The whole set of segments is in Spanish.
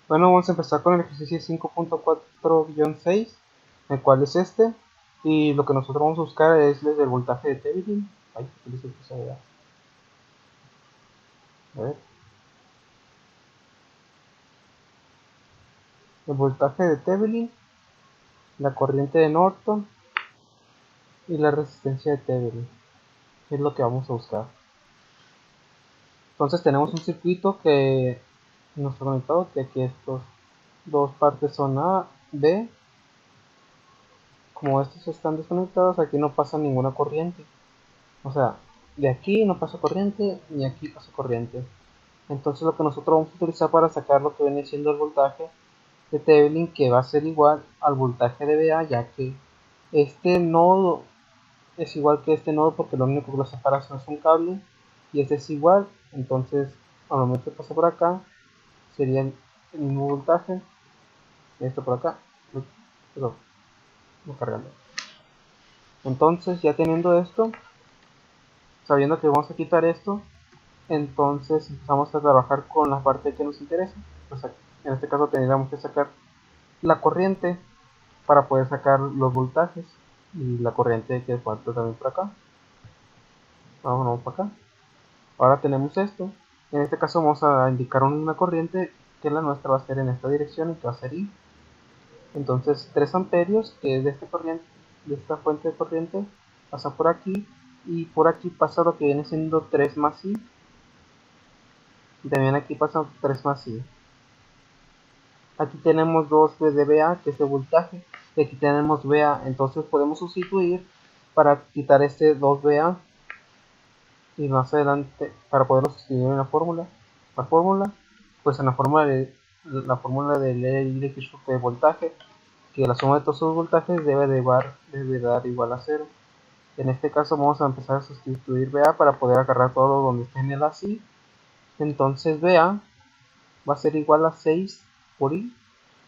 Bueno, vamos a empezar con el ejercicio 5.4-6, el cual es este, y lo que nosotros vamos a buscar es desde el voltaje de Thevenin. Ay, ¿qué dice que se vea? A ver. El voltaje de Thevenin, la corriente de Norton y la resistencia de Thevenin. Es lo que vamos a buscar. Entonces tenemos un circuito que nos ha conectado, que aquí estos dos partes son A, B. Como estos están desconectados, aquí no pasa ninguna corriente. O sea, de aquí no pasa corriente, ni aquí pasa corriente. Entonces lo que nosotros vamos a utilizar para sacar lo que viene siendo el voltaje de Thevenin, que va a ser igual al voltaje de VA, ya que este nodo es igual que este nodo porque lo único que lo separa es un cable, y este es igual. Entonces al momento de pasar por acá sería el mismo voltaje, esto por acá, pero no cargando. Entonces ya teniendo esto, sabiendo que vamos a quitar esto, entonces empezamos a trabajar con la parte que nos interesa. Pues en este caso tendríamos que sacar la corriente para poder sacar los voltajes y la corriente que falta también por acá. Vamos para acá. Ahora tenemos esto. En este caso vamos a indicar una corriente que la nuestra va a ser en esta dirección y que va a ser I. Entonces 3 amperios, que es de esta corriente, de esta fuente de corriente, pasa por aquí, y por aquí pasa lo que viene siendo 3 más I, y también aquí pasa 3 más I. Aquí tenemos 2 de VA, que es el voltaje, y aquí tenemos VA. Entonces podemos sustituir para quitar este 2VA, y más adelante para poderlo sustituir en la fórmula. Pues en la fórmula de ley de Kirchhoff de voltaje, que la suma de todos sus voltajes debe dar igual a 0. En este caso vamos a empezar a sustituir VA para poder agarrar todo donde esté en el así. Entonces VA va a ser igual a 6 por I,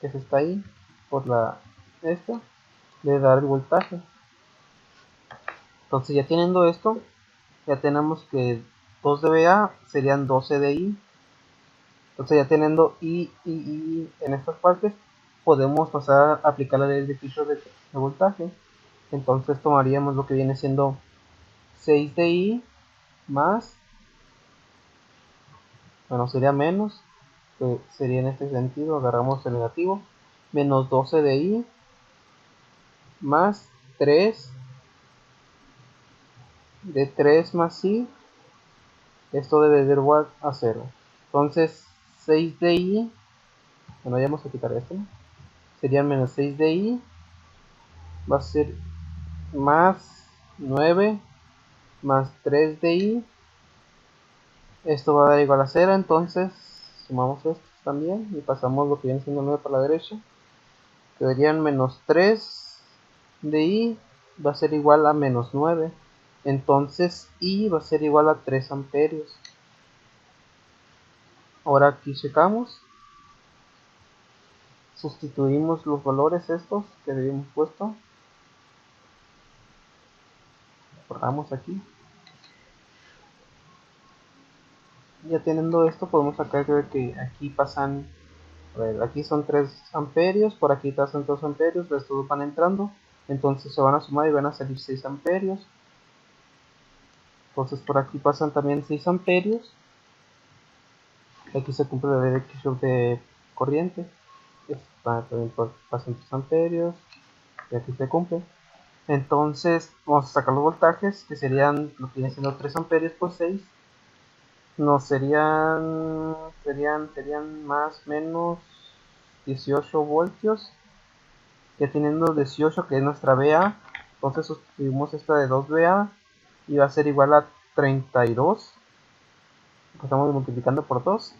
que se está ahí, por la esta, de dar el voltaje. Entonces ya teniendo esto, ya tenemos que 2 de VA serían 12 de I. Entonces ya teniendo I en estas partes, podemos pasar a aplicar la ley de Kirchhoff de voltaje. Entonces tomaríamos lo que viene siendo 6 de I más, bueno, sería menos, que sería en este sentido, agarramos el negativo, menos 12 de I más 3 de 3 más I. Esto debe ser igual a 0. Entonces 6 de I, bueno, ya vamos a quitar esto, ¿no? Serían menos 6 de I, va a ser más 9 más 3 de I. Esto va a dar igual a 0. Entonces sumamos esto también y pasamos lo que viene siendo 9 para la derecha. Quedarían menos 3 de I, va a ser igual a menos 9. Entonces I va a ser igual a 3 amperios. Ahora aquí checamos, sustituimos los valores estos que habíamos puesto, borramos aquí. Ya teniendo esto podemos sacar que aquí pasan, a ver, aquí son 3 amperios, por aquí pasan 2 amperios, estos van entrando, entonces se van a sumar y van a salir 6 amperios. Entonces por aquí pasan también 6 amperios. Aquí se cumple la ley de Kirchhoff de corriente. También pasan 3 amperios. Y aquí se cumple. Entonces vamos a sacar los voltajes, que serían lo que viene siendo 3 amperios por 6. No serían más o menos 18 voltios. Ya teniendo 18, que es nuestra VA, entonces sustituimos esta de 2VA y va a ser igual a 32. Estamos multiplicando por 2,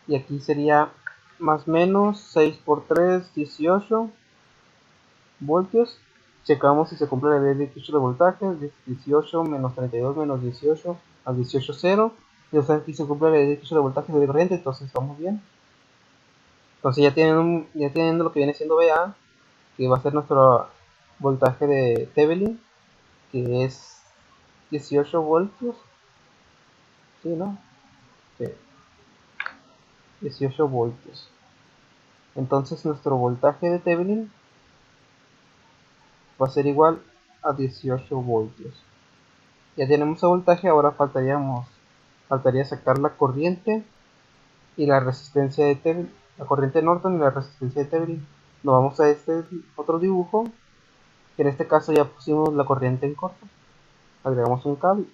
y aquí sería más o menos 6 por 3, 18 voltios. Checamos si se cumple la ley de Kirchhoff de voltaje. 18 menos 32 menos 18 al 18, 0. Y aquí se cumple la ley de Kirchhoff de voltaje de corriente, entonces vamos bien. Entonces ya teniendo lo que viene siendo VA, que va a ser nuestro voltaje de Thevenin, que es 18 voltios. Sí, ¿no? Sí, 18 voltios. Entonces nuestro voltaje de Thevenin va a ser igual a 18 voltios. Ya tenemos el voltaje, ahora faltaría sacar la corriente y la resistencia de Thevenin, la corriente Norton y la resistencia de Thevenin. Nos vamos a este otro dibujo, que en este caso ya pusimos la corriente en corto. Agregamos un cable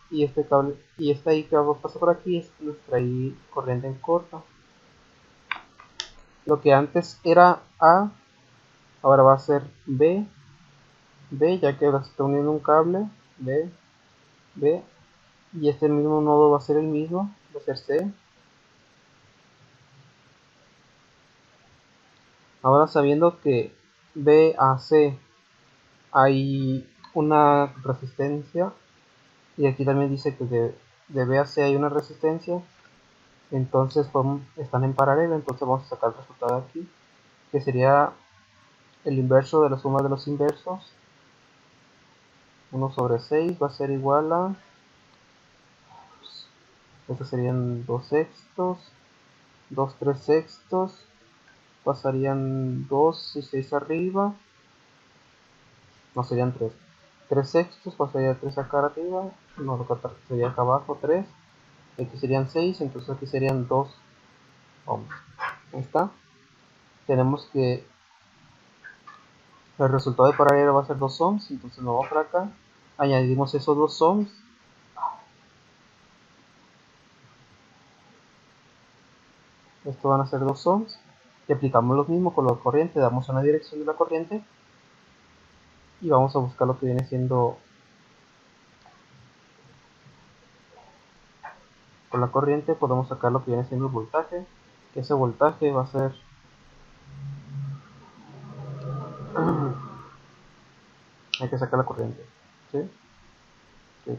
y este cable y esta I que va a pasar por aquí es nuestra I corriente en corto. Lo que antes era A ahora va a ser B, ya que ahora se está uniendo un cable, B, y este mismo nodo va a ser el mismo, va a ser C. Ahora sabiendo que B a C hay una resistencia, y aquí también dice que de B a C hay una resistencia, entonces están en paralelo, entonces vamos a sacar el resultado de aquí, que sería el inverso de la suma de los inversos. 1 sobre 6 va a ser igual a, estos serían 2 sextos, 2 3 sextos, pasarían 2 y 6 arriba, no serían 3, 3 sextos, pasaría 3 acá arriba, no, lo que sería acá abajo 3, aquí serían 6, entonces aquí serían 2 ohms. Ahí está. Tenemos que el resultado de paralelo va a ser 2 ohms, entonces nos vamos para acá, añadimos esos 2 ohms, esto van a ser 2 ohms, y aplicamos lo mismo con la corriente, damos una dirección de la corriente y vamos a buscar lo que viene siendo con la corriente, podemos sacar lo que viene siendo el voltaje, que ese voltaje va a ser hay que sacar la corriente, ¿sí? Sí,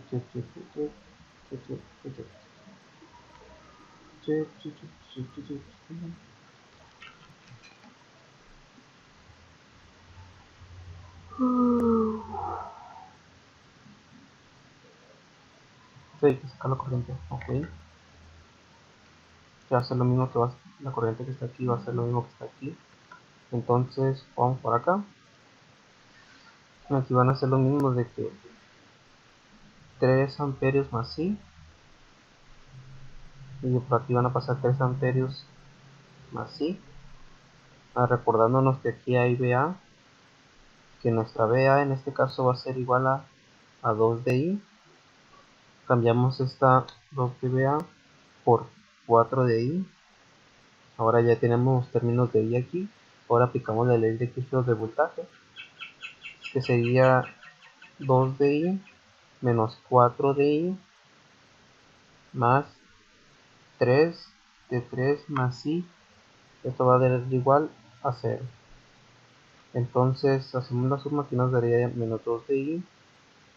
hay que sacar la corriente, ok. Que va a ser lo mismo que la corriente que está aquí, va a ser lo mismo que está aquí. Entonces vamos por acá. Aquí van a ser lo mismo de que 3 amperios más I. Y por aquí van a pasar 3 amperios más I. Recordándonos que aquí hay VA, que nuestra VA en este caso va a ser igual a 2 de I. Cambiamos esta 2 de VA por 4 de I. Ahora ya tenemos términos de I aquí. Ahora aplicamos la ley de Kirchhoff de voltaje, que sería 2 de I menos 4 de I más 3 de 3 más I. Esto va a dar igual a 0. Entonces hacemos la suma que nos daría menos 2 de I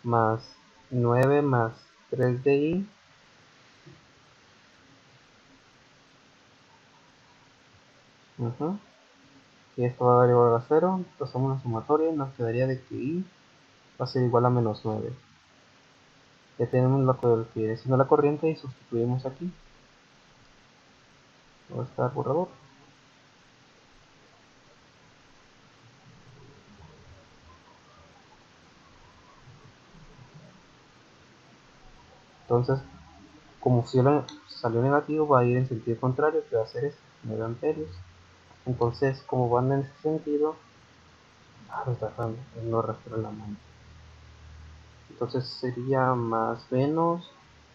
más 9 más 3 de I y esto va a dar igual a 0. Hacemos una sumatoria y nos quedaría de que I va a ser igual a menos 9. Ya tenemos lo que viene siendo la corriente y sustituimos aquí. Va a estar borrador. Entonces, como si salió negativo, va a ir en sentido contrario, que va a ser 9 amperios. Entonces, como van en ese sentido, no arrastra la mano. Entonces sería más menos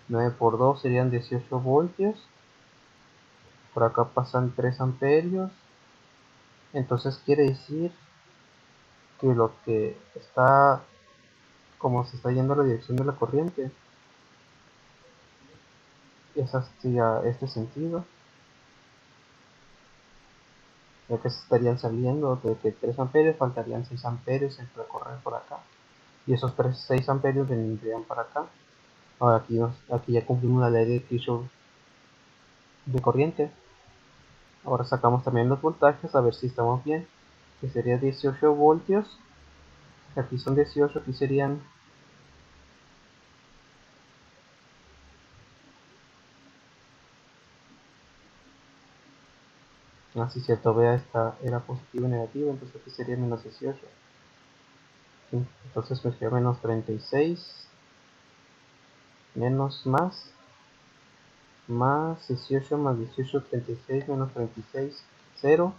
9 por 2 serían 18 voltios. Por acá pasan 3 amperios. Entonces quiere decir que lo que está, como se está yendo a la dirección de la corriente, es hacia este sentido, ya que se estarían saliendo de que 3 amperios, faltarían 6 amperios en recorrer por acá. Y esos 6 amperios vendrían para acá. Ahora aquí ya cumplimos la ley de Kirchhoff de corriente. Ahora sacamos también los voltajes a ver si estamos bien, que sería 18 voltios. Aquí son 18, aquí serían Así cierto, vea, esta era positivo y negativo, entonces aquí sería menos 18. ¿Sí? Entonces me queda menos 36, menos más 18 más 18, 36, menos 36, 0.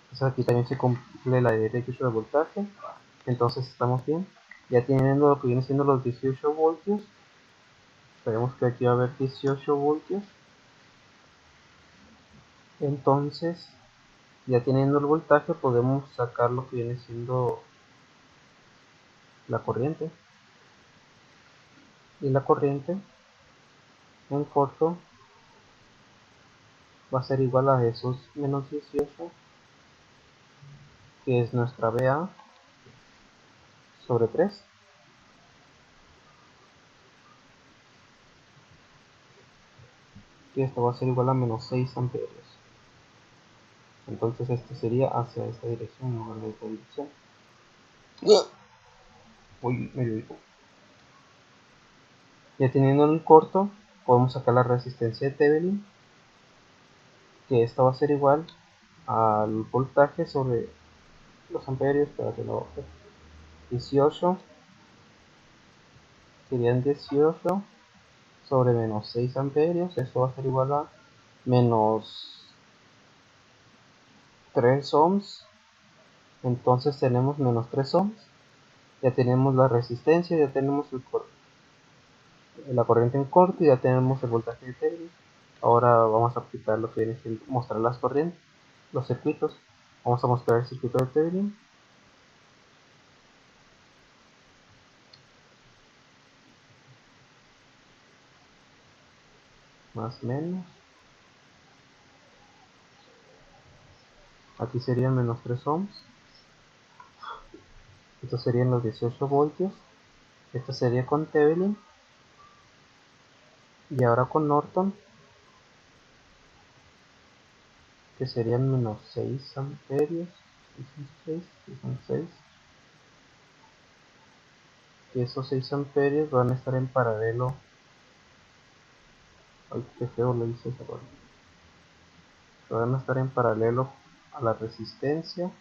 Entonces aquí también se cumple la de 18 de voltaje. Entonces estamos bien. Ya teniendo lo que viene siendo los 18 voltios, esperemos que aquí va a haber 18 voltios. Entonces, ya teniendo el voltaje, podemos sacar lo que viene siendo la corriente. Y la corriente en corto va a ser igual a esos menos 18, que es nuestra VA, sobre 3. Y esto va a ser igual a menos 6 amperios. Entonces esto sería hacia esta dirección en lugar de esta dirección. Uy, medio dijo. Ya teniendo el corto, podemos sacar la resistencia de Thevenin, que esta va a ser igual al voltaje sobre los amperios. Espérate, no, 18 serían 18 sobre menos 6 amperios. Esto va a ser igual a menos 3 ohms. Entonces tenemos menos 3 ohms. Ya tenemos la resistencia, ya tenemos la corriente en corto y ya tenemos el voltaje de Thevenin. Ahora vamos a aplicar lo que viene siendo mostrar las corrientes, los circuitos. Vamos a mostrar el circuito de Thevenin. Más menos. Aquí serían menos 3 ohms. Estos serían los 18 voltios. Esto sería con Thevenin. Y ahora con Norton, que serían menos 6 amperios. 6, 6. Y esos 6 amperios van a estar en paralelo. Ay, qué feo lo hice esa parte. Van a estar en paralelo a la resistencia,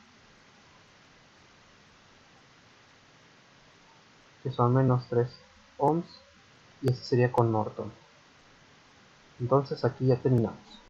que son menos 3 ohms. Y este sería con Norton. Entonces aquí ya terminamos.